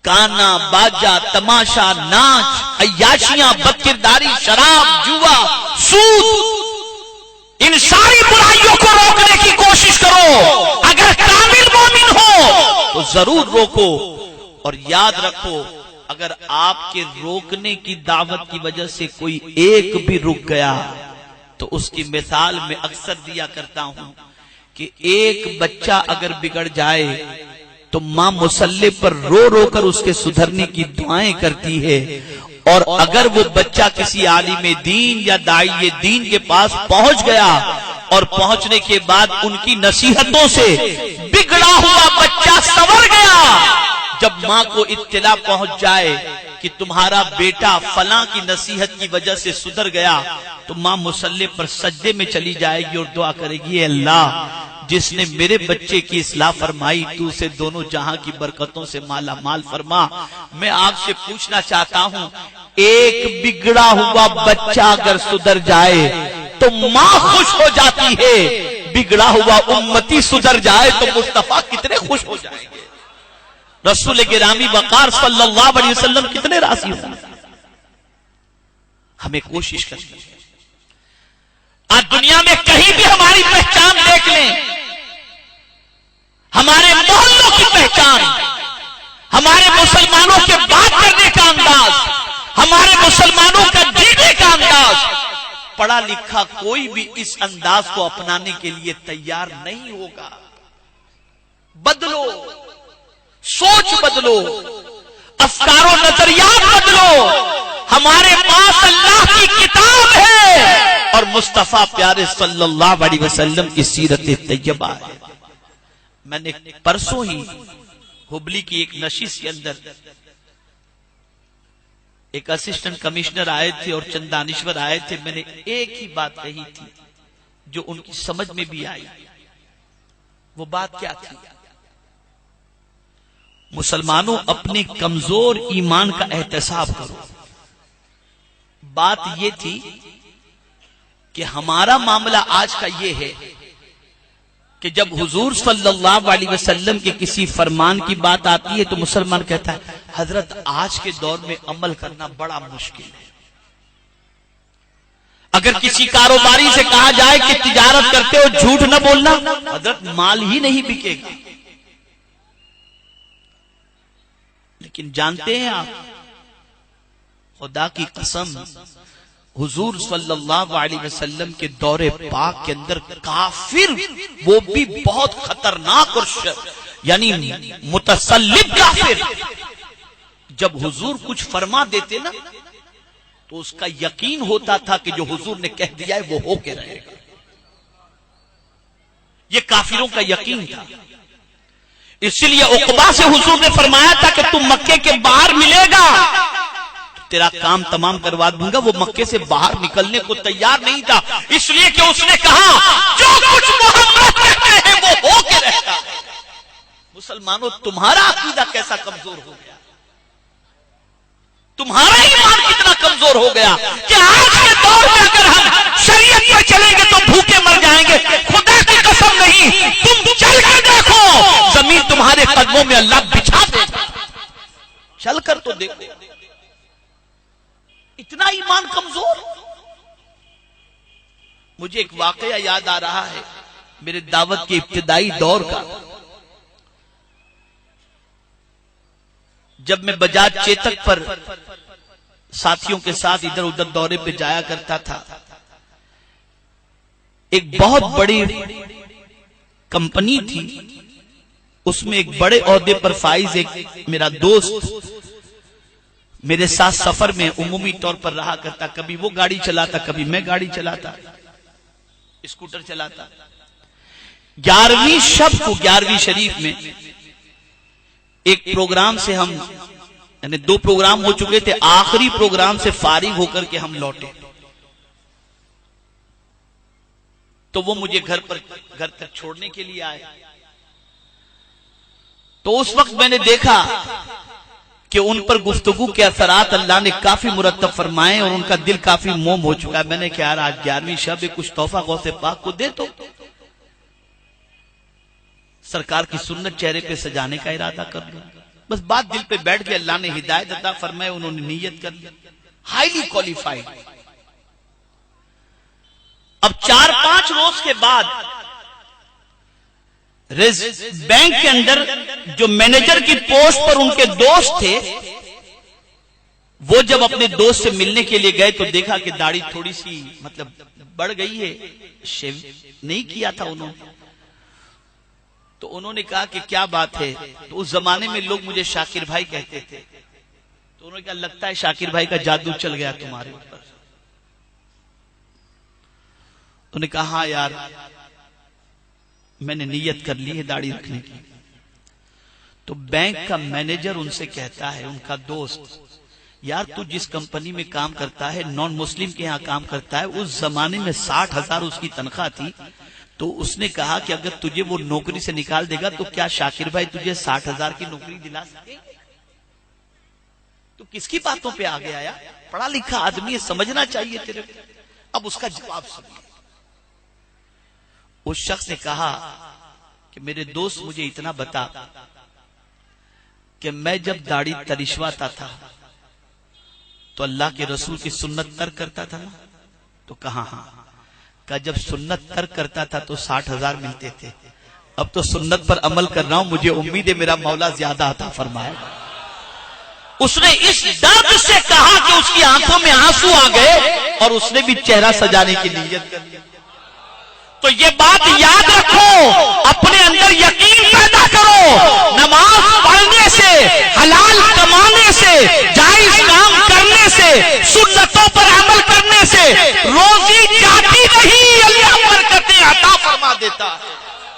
गाना बाजा तमाशा नाच अय्याशियां बदकिरदारी शराब जुआ सूद इन सारी बुराइयों को रोकने की कोशिश करो। अगर कामिल मोमिन हो तो जरूर रोको। और याद रखो, अगर आपके रोकने की दावत की वजह से कोई एक भी रुक गया तो उसकी मिसाल में अक्सर दिया करता हूं कि एक बच्चा अगर बिगड़ जाए तो मां मुसल्ले पर रो रो कर उसके सुधरने की दुआएं करती है। और अगर वो बच्चा किसी आलिम दीन या दाई दीन के पास पहुंच गया और पहुंचने के बाद उनकी नसीहतों से बिगड़ा हुआ बच्चा संवर गया, जब मां को इत्तला पहुंच जाए कि तुम्हारा बेटा फलां की नसीहत की वजह से सुधर गया, तो मां मुसल्ले पर सज्दे में चली जाएगी और दुआ करेगी, अल्लाह जिसने मेरे बच्चे की इस्लाह फरमाई तू उसे दोनों जहां की बरकतों से माला माल फरमा। मैं आपसे पूछना चाहता हूं, एक बिगड़ा हुआ बच्चा अगर सुधर जाए तो मां खुश हो जाती है, बिगड़ा हुआ उम्मती सुधर जाए तो मुस्तफा कितने खुश हो जाएंगे। रसूल गिरामी वकार सल्लल्लाहु अलैहि वसल्लम कितने राजी होंगे। हमें कोशिश करनी है। आज दुनिया में कहीं भी हमारी पहचान देख लें, हमारे मोहल्लों की पहचान, हमारे मुसलमानों के बात करने का अंदाज, हमारे मुसलमानों का जीने का अंदाज, पढ़ा लिखा कोई भी इस अंदाज को अपनाने के लिए तैयार नहीं होगा। बदलो, सोच बदलो, अफकारो नजरियात बदलो। हमारे पास अल्लाह की किताब है और मुस्तफा प्यारे सल्लल्लाहु अलैहि वसल्लम की सीरत तैयबा है। मैंने परसों ही हुबली की एक नशिश के अंदर एक असिस्टेंट कमिश्नर आए थे और चंद दानिश्वर आए थे। मैंने एक ही बात कही थी जो उनकी समझ में भी आई। वो बात क्या थी? मुसलमानों, अपने कमजोर ईमान का एहतसाब करो। बात ये थी कि हमारा मामला आज का ये है कि जब हुजूर सल्लल्लाहु अलैहि वसल्लम के किसी फरमान की बात आती है तो मुसलमान कहता है, हजरत आज के दौर में अमल करना बड़ा मुश्किल है। अगर किसी कारोबारी से कहा जाए कि तिजारत करते हो झूठ न बोलना, हजरत माल ही नहीं बिकेगा। लेकिन जानते हैं आप, खुदा की कसम, हुजूर सल्लल्लाहु अलैहि वसल्लम के दौरे पाक के अंदर काफिर, वो भी बहुत खतरनाक और यानी मुतसल्लिब काफिर, जब हुजूर कुछ फरमा देते ना तो उसका यकीन होता था कि जो हुजूर ने कह दिया है वो होके रहेगा। ये काफिरों का यकीन था। इसलिए उक़बा से हुजूर ने फरमाया था कि तुम मक्के के बाहर मिलेगा तो तेरा काम तमाम करवा दूंगा। वो मक्के से बाहर निकलने को तैयार नहीं था, इसलिए कि उसने कहा जो कुछ मोहम्मद कहते हैं वो होके रहेगा। मुसलमानों, तुम्हारा अकीदा कैसा कमजोर हो गया, तुम्हारा ईमान कितना कमजोर हो गया कि आज के दौर में अगर हम शरीयत पर चलेंगे तो भूखे मर जाएंगे। खुदा की कसम नहीं, तुम चल कर देखो, जमीन तुम्हारे कदमों में अल्लाह बिछा देगा। चल कर तो देखो, इतना ईमान कमजोर। मुझे एक वाकया याद आ रहा है मेरे दावत के इब्तिदाई दौर का। जब मैं बजाज चेतक पर साथियों के साथ इधर उधर दौरे पे जाया करता था, एक बहुत बड़ी कंपनी थी, उसमें एक बड़े ओहदे पर फाइज एक मेरा दोस्त मेरे साथ सफर में उमूमी तौर पर रहा करता। कभी वो गाड़ी चलाता, कभी मैं गाड़ी चलाता, स्कूटर चलाता। 11वीं शब को 11वीं शरीफ में एक प्रोग्राम से हम, यानी 2 प्रोग्राम हो चुके थे, आखिरी प्रोग्राम से फारिग होकर के हम लौटे तो वो मुझे घर तक छोड़ने के लिए आए। तो उस वक्त मैंने देखा कि उन पर गुफ्तगू के असरात अल्लाह ने काफी मुरत्तब फरमाए और उनका दिल काफी मोम हो चुका है। मैंने कहा यार आज 11वीं शब कुछ तोहफा गौसे पाक को दे तो सरकार की सुन्नत चेहरे पे सजाने का इरादा कर लूं। बस बात दिल पे बैठ गई, अल्लाह ने हिदायत अता फरमाए, उन्होंने नीयत कर ली, हाईली क्वालिफाइड। अब 4-5 रोज के बाद बैंक के अंदर जो मैनेजर की पोस्ट पर उनके दोस्त थे, वो जब अपने दोस्त से मिलने के लिए गए तो देखा कि दाढ़ी थोड़ी सी मतलब बढ़ गई है, शेव नहीं किया था उन्होंने। तो उन्होंने कहा कि क्या बात है? तो उस जमाने में लोग मुझे शाकिर भाई कहते थे। तो उन्होंने कहा लगता है शाकिर भाई का जादू चल गया तुम्हारे ऊपर। उन्होंने कहा हाँ यार, मैंने नियत कर ली है दाढ़ी रखने की। तो बैंक का मैनेजर उनसे कहता है, उनका दोस्त, यार तू जिस कंपनी में काम करता है, नॉन मुस्लिम के यहाँ काम करता है, उस जमाने में 60,000 उसकी तनख्वाह थी। तो उसने कहा कि अगर तुझे वो नौकरी से निकाल देगा तो क्या शाकिर भाई तुझे 60,000 की नौकरी दिला सके? तो किसकी बातों पे आ गया यार? पढ़ा लिखा आदमी है, समझना चाहिए तेरे को। अब उसका जवाब सुनिए। उस शख्स ने कहा कि मेरे दोस्त मुझे इतना बता कि मैं जब दाढ़ी तरिशवाता था तो अल्लाह के रसूल की सुन्नत तर्क करता था ना? तो कहा हाँ। का जब सुन्नत तर्क करता था तो 60,000 मिलते थे। अब तो सुन्नत पर अमल कर रहा हूं, मुझे उम्मीद है मेरा मौला ज्यादा अता फरमाएगा। उसने इस दर्द से कहा कि उसकी आंखों में आंसू आ गए और उसने भी चेहरा सजाने की नीयत कर ली। तो ये बात याद रखो, अपने